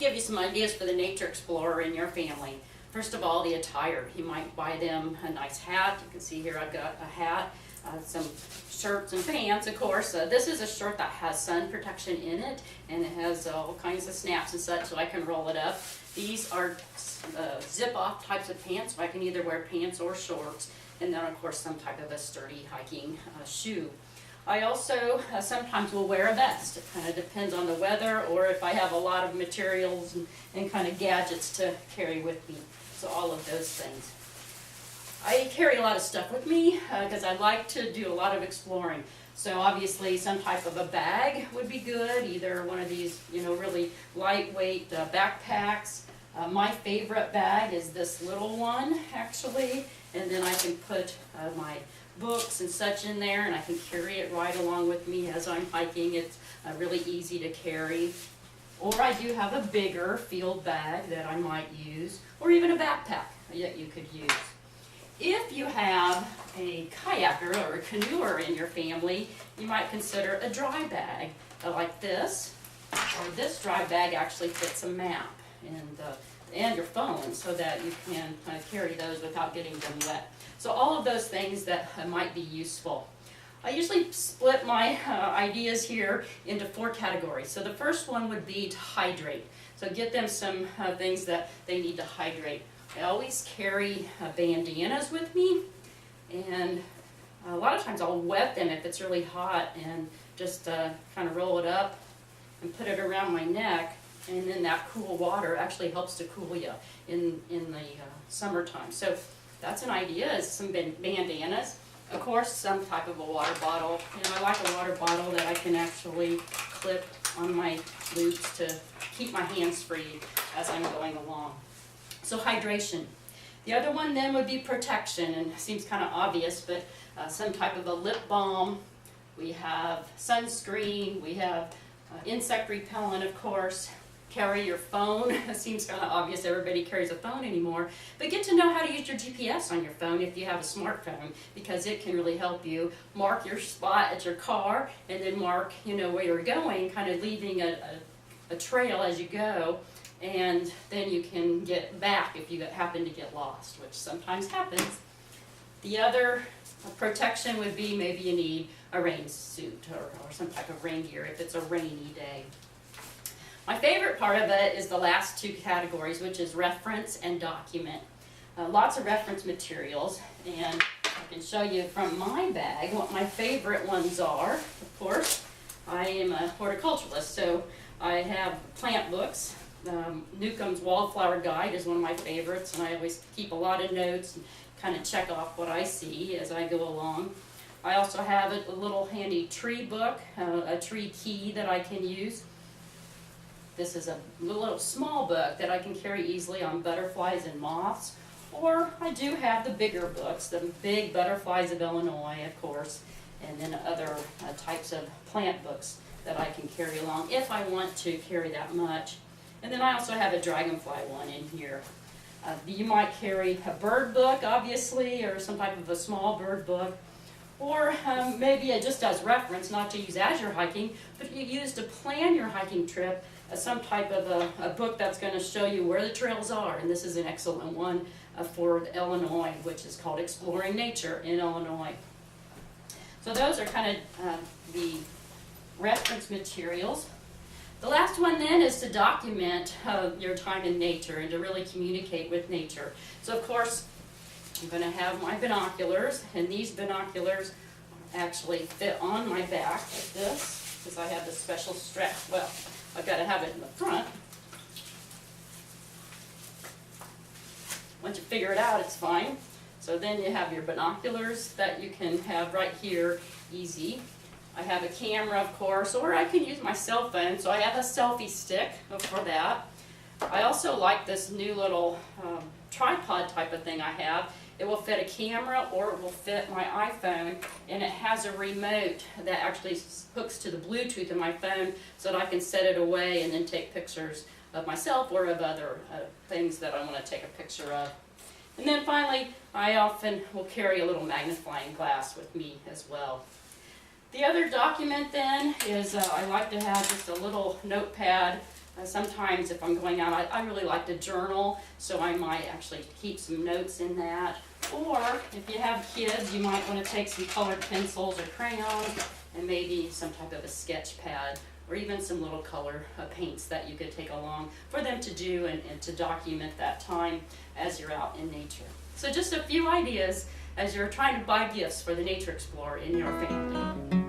give you some ideas for the nature explorer in your family. First of all, the attire. You might buy them a nice hat. You can see here I've got a hat, some shirts and pants, of course. This is a shirt that has sun protection in it, and it has all kinds of snaps and such, so I can roll it up. These are zip-off types of pants, so I can either wear pants or shorts, and then, of course, some type of a sturdy hiking shoe. I also sometimes will wear a vest. It kind of depends on the weather, or if I have a lot of materials and kind of gadgets to carry with me. So all of those things. I carry a lot of stuff with me because I like to do a lot of exploring. So obviously some type of a bag would be good, either one of these, really lightweight backpacks. My favorite bag is this little one, actually, and then I can put my books and such in there, and I can carry it right along with me as I'm hiking. It's really easy to carry. Or I do have a bigger field bag that I might use, or even a backpack that you could use. If you have a kayaker or a canoeer in your family, you might consider a dry bag like this. Or this dry bag actually fits a map and your phone, so that you can kind of carry those without getting them wet. So all of those things that might be useful. I usually split my ideas here into 4 categories. So the first one would be to hydrate. So get them some things that they need to hydrate. I always carry bandanas with me, and a lot of times I'll wet them if it's really hot and just kind of roll it up and put it around my neck, and then that cool water actually helps to cool you in the summertime. So that's an idea, is some bandanas. Of course, some type of a water bottle. I like a water bottle that I can actually clip on my loops to keep my hands free as I'm going along. So hydration. The other one then would be protection, and it seems kind of obvious, but some type of a lip balm. We have sunscreen, we have insect repellent, of course. Carry your phone. It seems kind of obvious everybody carries a phone anymore, but get to know how to use your GPS on your phone if you have a smartphone, because it can really help you mark your spot at your car, and then mark where you're going, kind of leaving a trail as you go, and then you can get back if you happen to get lost, which sometimes happens. The other protection would be maybe you need a rain suit or some type of rain gear if it's a rainy day. My favorite part of it is the last 2 categories, which is reference and document. Lots of reference materials, and I can show you from my bag what my favorite ones are. Of course, I am a horticulturalist, so I have plant books. Newcomb's Wildflower Guide is one of my favorites, and I always keep a lot of notes and kind of check off what I see as I go along. I also have a little handy tree book, a tree key that I can use. This is a little small book that I can carry easily on butterflies and moths. Or I do have the bigger books, the big Butterflies of Illinois, of course, and then other types of plant books that I can carry along if I want to carry that much. And then I also have a dragonfly one in here. You might carry a bird book, obviously, or some type of a small bird book. Or maybe just as reference, not to use as you're hiking, but you use to plan your hiking trip, some type of a book that's going to show you where the trails are. And this is an excellent one for Illinois, which is called Exploring Nature in Illinois. So those are kind of the reference materials. The last one then is to document your time in nature and to really communicate with nature. So of course, I'm going to have my binoculars, and these binoculars actually fit on my back like this, because I have this special strap. Well, I've got to have it in the front. Once you figure it out, it's fine. So then you have your binoculars that you can have right here, easy. I have a camera, of course, or I can use my cell phone, so I have a selfie stick for that. I also like this new little tripod type of thing I have. It will fit a camera, or it will fit my iPhone, and it has a remote that actually hooks to the Bluetooth of my phone, so that I can set it away and then take pictures of myself or of other things that I want to take a picture of. And then finally, I often will carry a little magnifying glass with me as well. The other document then is I like to have just a little notepad Sometimes if I'm going out, I really like to journal, so I might actually keep some notes in that. Or if you have kids, you might want to take some colored pencils or crayons and maybe some type of a sketch pad, or even some little color paints that you could take along for them to do and to document that time as you're out in nature. So just a few ideas as you're trying to buy gifts for the Nature Explorer in your family.